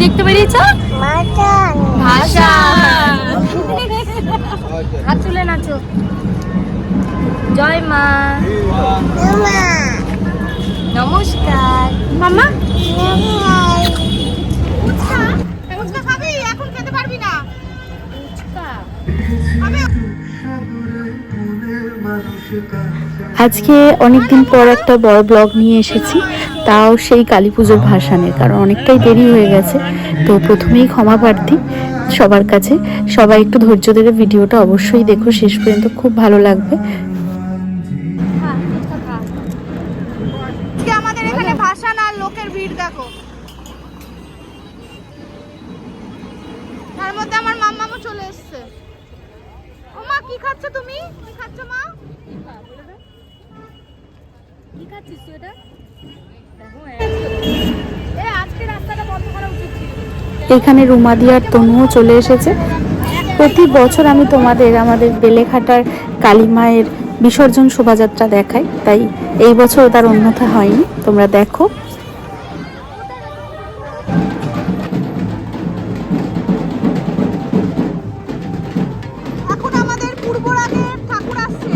দেখতে বেরিয়েছ? ভাষা। হাত তুলে নাচো। জয় মা। নমস্কার মামা। এখন খেতে পারবি না। আজকে অনেকদিন পর একটা বড় ব্লগ নিয়ে এসেছি, তাও সেই কালী পুজোর ভাসানের, কারণ অনেকটাই দেরি হয়ে গেছে। তো প্রথমেই ক্ষমা প্রার্থী সবার কাছে, সবাই একটু ধৈর্য ধরে ভিডিওটা অবশ্যই দেখো শেষ পর্যন্ত, খুব ভালো লাগবে। আমাদের এখানে ভাসান আর লোকের ভিড় দেখো, তার মধ্যে আমার মাম্মামও চলে এসছে। ও মা, কি খাচ্ছ তুমি? কি খাচ্ছ মা? কি খাচ্ছিস তুই? এটা দেখো, আজকে রাস্তাটা বন্ধ করা উচিত ছিল। এখানে রুমাদি আর তনুও চলে এসেছে। প্রতি বছর আমি তোমাদের আমাদের বেলেঘাটার কালী মায়ের বিসর্জন শোভাযাত্রা দেখাই, তাই এই বছর তার অন্যথা হয়নি, তোমরা দেখো। এখন আমাদের পূর্বরাগের ঠাকুর আসছে।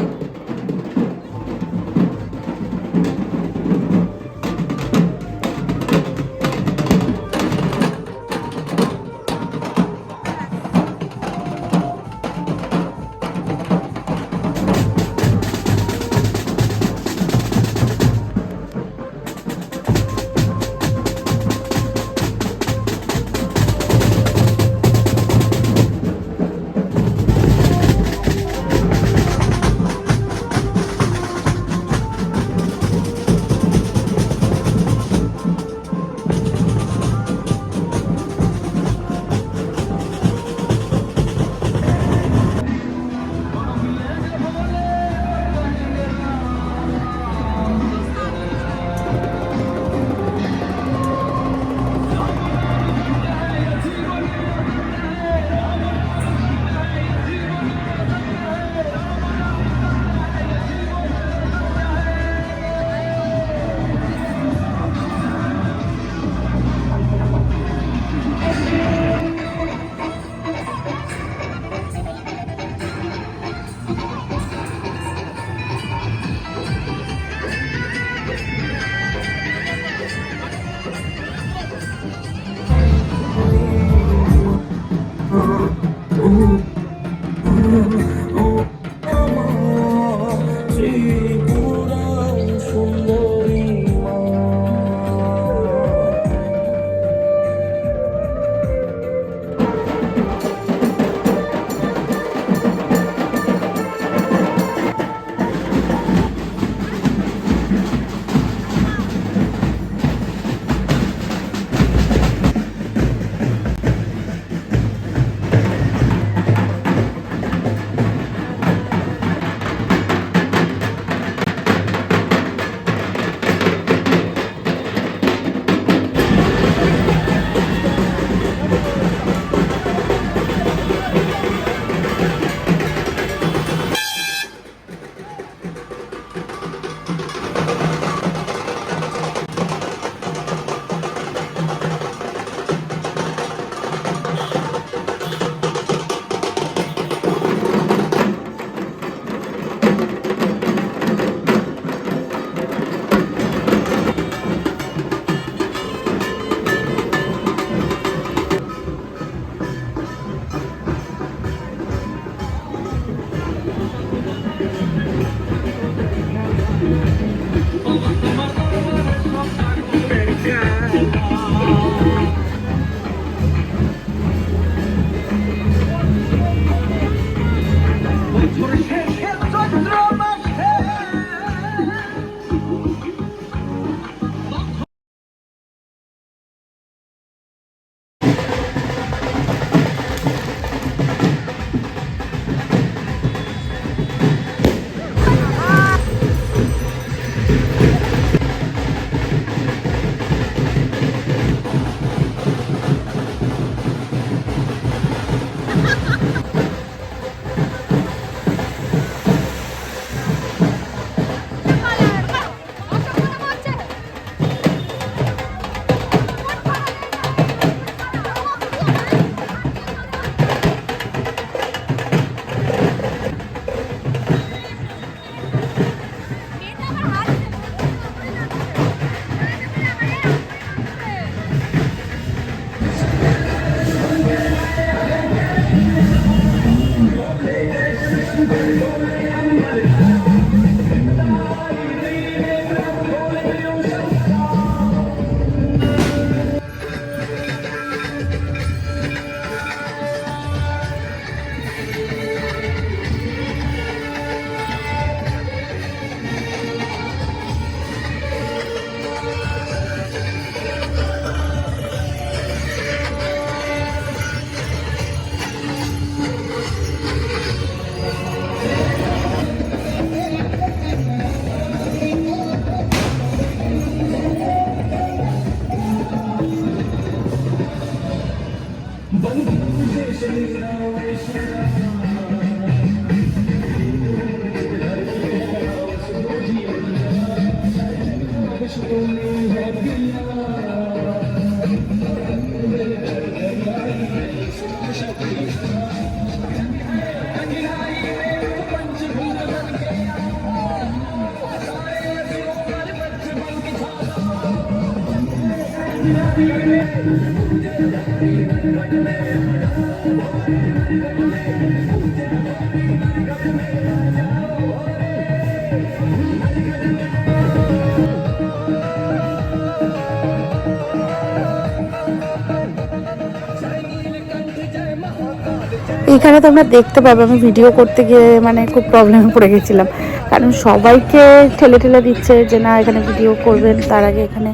এখানে তোমরা দেখতে পাবে আমি ভিডিও করতে গিয়ে মানে খুব প্রবলেমে পড়ে গেছিলাম, কারণ সবাইকে ঠেলে ঠেলে দিচ্ছে যে না এখানে ভিডিও করবেন, তার আগে এখানে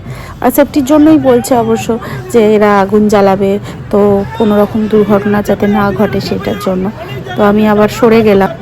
সেফটির জন্যই বলছে অবশ্য যে এরা আগুন জ্বালাবে, তো কোনো রকম দুর্ঘটনা যাতে না ঘটে সেটার জন্য। তো আমি আবার সরে গেলাম।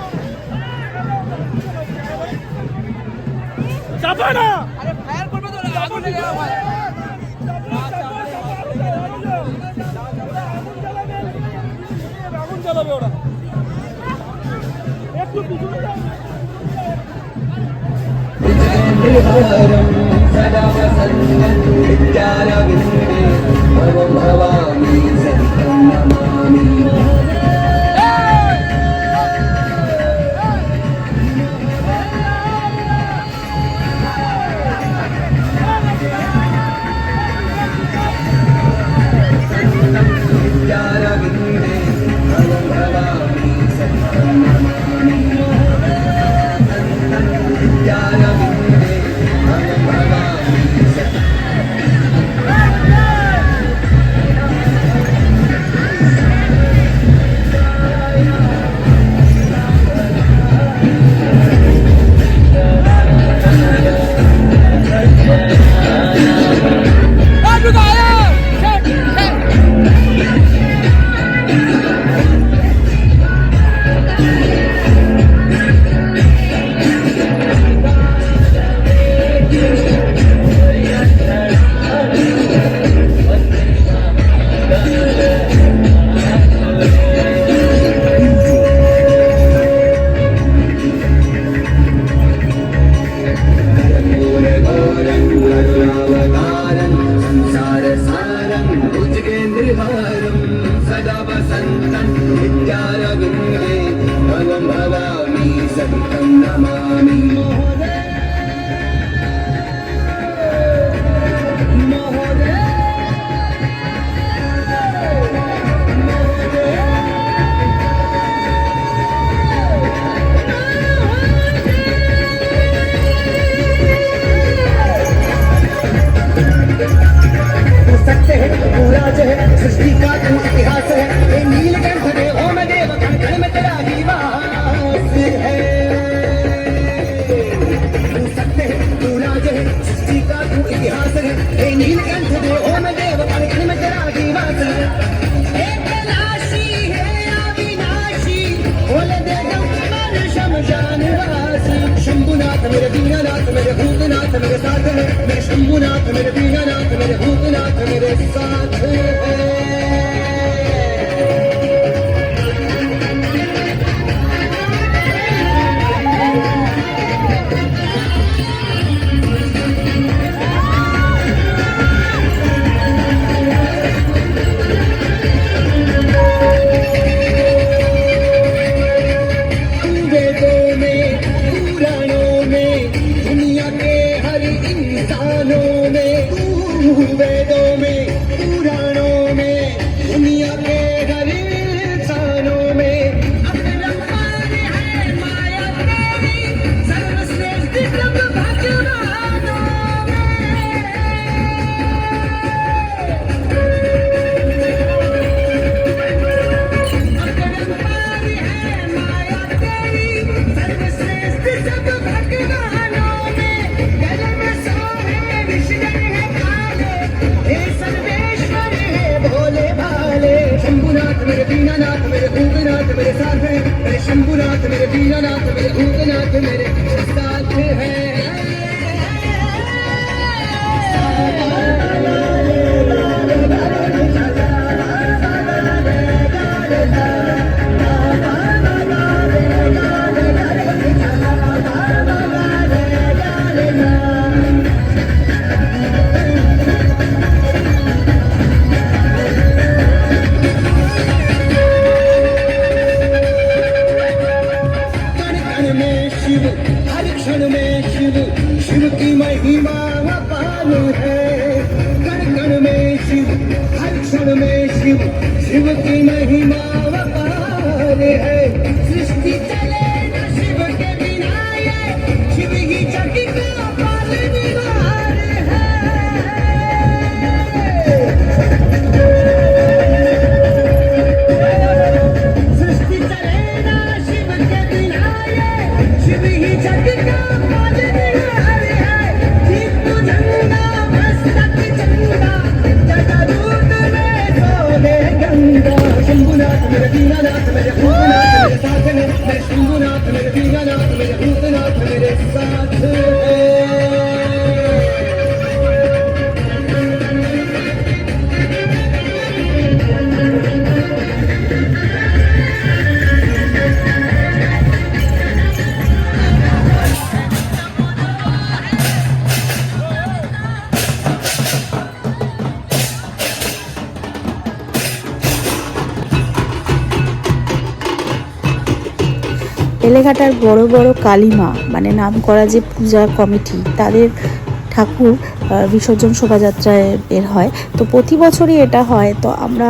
शंभुनाथ मेरे दीनानाथ मेरे भूतनाथ मेरे साथ है, मेरे शंभुनाथ मेरे दीनानाथ मेरे भूतनाथ मेरे साथ है। वेदों में पुराणों में दुनिया के हर इंसानों में अपरंपार है माया तेरी सर्वश्रेष्ठ सब भगवानों अपरंपार है माया तेरी सर्वश्रेष्ठ सब भगवानों में गल में सोहे विषय है सर्वेश्वर है भोले भाले। शंभुनाथ मेरे दीनानाथ मेरे भूतनाथ मेरे साथ है, मेरे शंभुनाथ मेरे दीनानाथ मेरे भूतनाथ मेरे साथ है। में शिव शिव की महिमा अपार है सृष्टि चले न शिव के बिना ये शिव ही जग का पालनहार है सृष्टि चले न शिव के बिना ये शिव ही जग का पालनहार है हिंदू झंडा मस्तक चंदा जटाजूट में सोने गंगा शंभुनाथ मेरे दीनानाथ मेरे भूतनाथ मेरे साथ में मेरे शंभुनाथ मेरे दीनानाथ मेरे भूतनाथ मेरे साथ है বেলেঘাটার বড় বড় কালীমা মানে নাম করা যে পূজা কমিটি তাদের ঠাকুর বিসর্জন শোভাযাত্রায় বের হয়। তো প্রতি বছরই এটা হয়, তো আমরা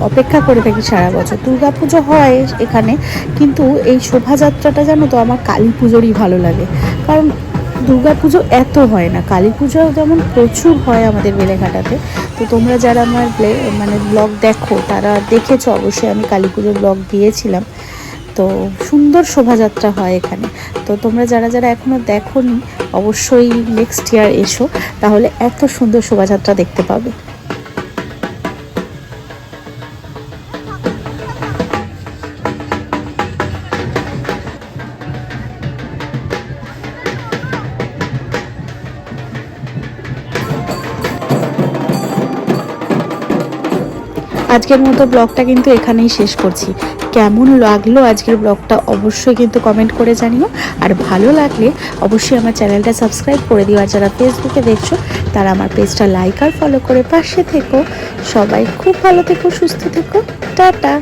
অপেক্ষা করে থাকি সারা বছর। দুর্গাপুজো হয় এখানে, কিন্তু এই শোভাযাত্রাটা জানো তো আমার কালী পুজোরই ভালো লাগে, কারণ দুর্গাপুজো এত হয় না, কালী পুজো যেমন প্রচুর হয় আমাদের বেলেঘাটাতে। তো তোমরা যারা আমার মানে ব্লগ দেখো তারা দেখেছো অবশ্যই, আমি কালী পুজোর ব্লগ দিয়েছিলাম। তো সুন্দর শোভাযাত্রা হয় এখানে। তো তোমরা যারা যারা এখনও দেখোনি অবশ্যই নেক্সট ইয়ার এসো, তাহলে এত সুন্দর শোভাযাত্রা দেখতে পাবে। আজকের মতো ব্লগটা কিন্তু এখানেই শেষ করছি। কেমন লাগলো আজকের ব্লগটা অবশ্যই কিন্তু কমেন্ট করে জানিও, আর ভালো লাগলে অবশ্যই আমার চ্যানেলটা সাবস্ক্রাইব করে দিও। আর যারা ফেসবুকে দেখছো তারা আমার পেজটা লাইক আর ফলো করে পাশে থেকো। সবাই খুব ভালো থেকো, সুস্থ থেকো, টাটা।